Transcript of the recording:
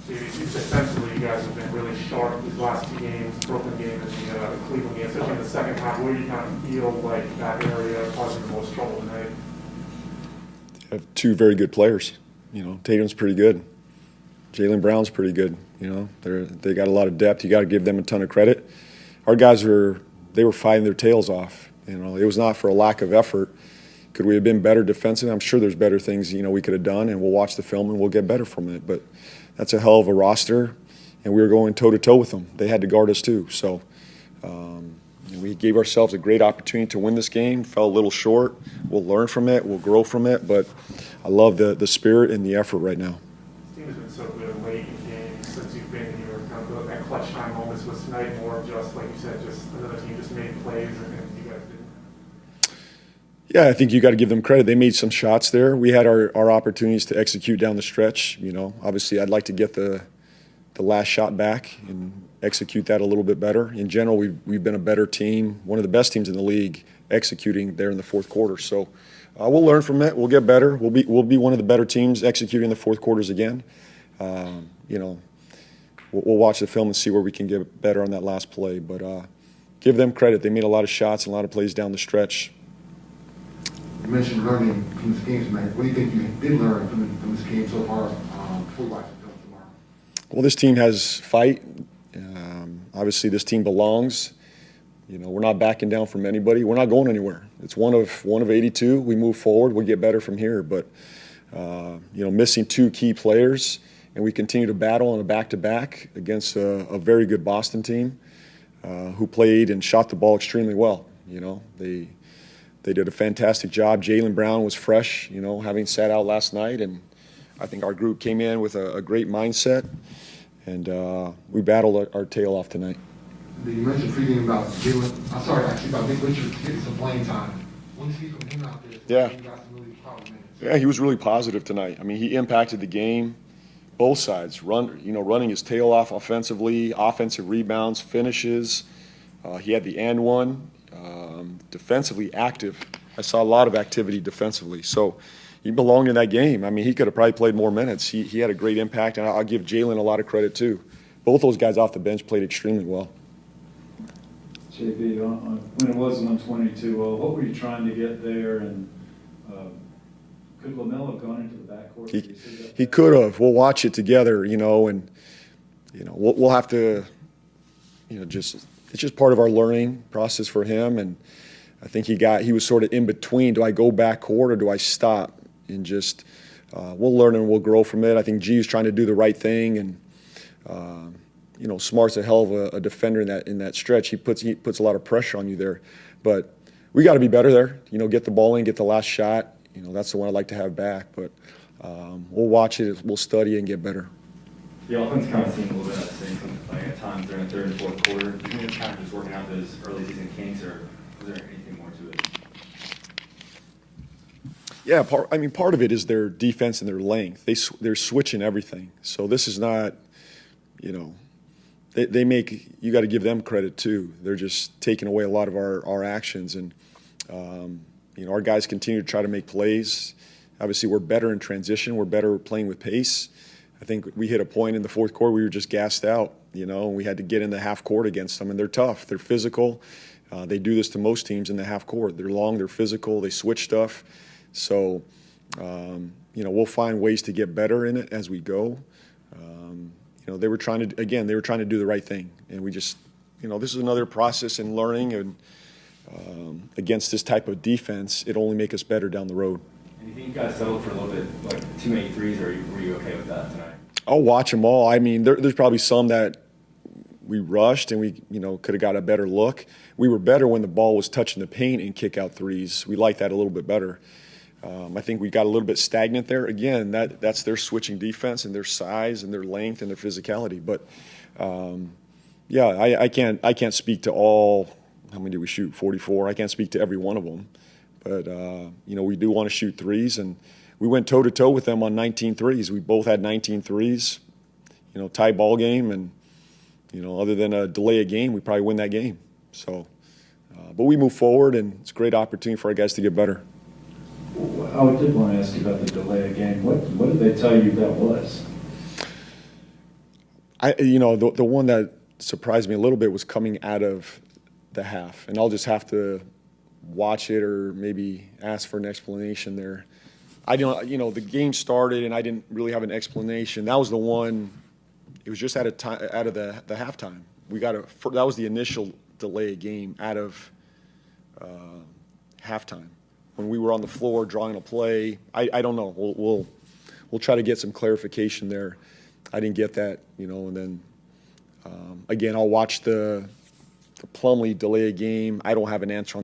Defensively, you guys have been really sharp these last two games, Brooklyn game and the Cleveland game, especially in the second half. Where do you kind of feel like that area causing the most trouble tonight? Have two very good players. Tatum's pretty good. Jaylen Brown's pretty good. They got a lot of depth. You got to give them a ton of credit. Our guys were fighting their tails off. It was not for a lack of effort. Could we have been better defensively? I'm sure there's better things we could have done, and we'll watch the film and we'll get better from it. But that's a hell of a roster, and we were going toe-to-toe with them. They had to guard us too. So we gave ourselves a great opportunity to win this game. Fell a little short. We'll learn from it. We'll grow from it. But I love the spirit and the effort right now. This team has been so good late in games since you've been here. Kind of that clutch time moments was tonight more of just, like you said, just another team just made plays and you guys didn't. Yeah, I think you got to give them credit. They made some shots there. We had our opportunities to execute down the stretch. Obviously I'd like to get the last shot back and execute that a little bit better. In general, we've been a better team, one of the best teams in the league, executing there in the fourth quarter. So we'll learn from it. We'll get better. We'll be one of the better teams executing the fourth quarters again. We'll watch the film and see where we can get better on that last play. But give them credit. They made a lot of shots and a lot of plays down the stretch. You mentioned learning from this game tonight. What do you think you did learn from this game so far before we watch the film tomorrow? Well, this team has fight. Obviously, this team belongs. We're not backing down from anybody. We're not going anywhere. It's one of 82. We move forward. We get better from here. But missing two key players, and we continue to battle on a back-to-back against a very good Boston team who played and shot the ball extremely well. They did a fantastic job. Jaylen Brown was fresh, having sat out last night, and I think our group came in with a great mindset, and we battled our tail off tonight. You mentioned tweeting about about Nick Richards getting some playing time. When you see from him out there, yeah. He got some really power minutes. Yeah, he was really positive tonight. I mean, he impacted the game, both sides. Running his tail off offensively, offensive rebounds, finishes. He had the and one. Defensively active. I saw a lot of activity defensively. So he belonged in that game. I mean, he could have probably played more minutes. He had a great impact, and I'll give Jaylen a lot of credit too. Both those guys off the bench played extremely well. JB, when it was 122, what were you trying to get there, and could Melo have gone into the backcourt? He could have. We'll watch it together, and we'll have to, it's just part of our learning process for him, and I think he was sort of in between. Do I go backcourt or do I stop? And just we'll learn and we'll grow from it. I think G is trying to do the right thing, and Smart's a hell of a defender in that stretch. He puts a lot of pressure on you there, but we got to be better there. Get the ball in, get the last shot. That's the one I'd like to have back. But we'll watch it, we'll study and get better. The offense kind of seemed a little bit of the same at times during the third and fourth quarter. Do you think it's kind of just working out those early season kinks, or is there anything more to it? Yeah, part of it is their defense and their length. They're switching everything. So this is not, they make, you got to give them credit too. They're just taking away a lot of our actions, and our guys continue to try to make plays. Obviously, we're better in transition. We're better playing with pace. I think we hit a point in the fourth quarter we were just gassed out, and we had to get in the half court against them, and they're tough. They're physical. They do this to most teams in the half court. They're long, they're physical, they switch stuff. So, we'll find ways to get better in it as we go. They were trying to do the right thing, and we just, this is another process in learning, and against this type of defense, it'll only make us better down the road. And you think you guys settled for a little bit, like too many threes, or were you okay with that tonight? I'll watch them all. I mean, there's probably some that we rushed and we, could have got a better look. We were better when the ball was touching the paint and kick out threes. We liked that a little bit better. I think we got a little bit stagnant there. Again, that's their switching defense and their size and their length and their physicality. But I can't speak to all. How many did we shoot? 44. I can't speak to every one of them. But we do want to shoot threes, and we went toe-to-toe with them on 19 threes. We both had 19 threes, tie ball game, and, other than a delay of game, we probably win that game. So, but we move forward, and it's a great opportunity for our guys to get better. I did want to ask you about the delay of game. What did they tell you that was? The one that surprised me a little bit was coming out of the half, and I'll just have to watch it or maybe ask for an explanation there. I don't, the game started and I didn't really have an explanation. That was the one. It was just out of the halftime. That was the initial delay of game out of halftime when we were on the floor drawing a play. I don't know. We'll try to get some clarification there. I didn't get that, and then again, I'll watch the Plumlee delay a game. I don't have an answer on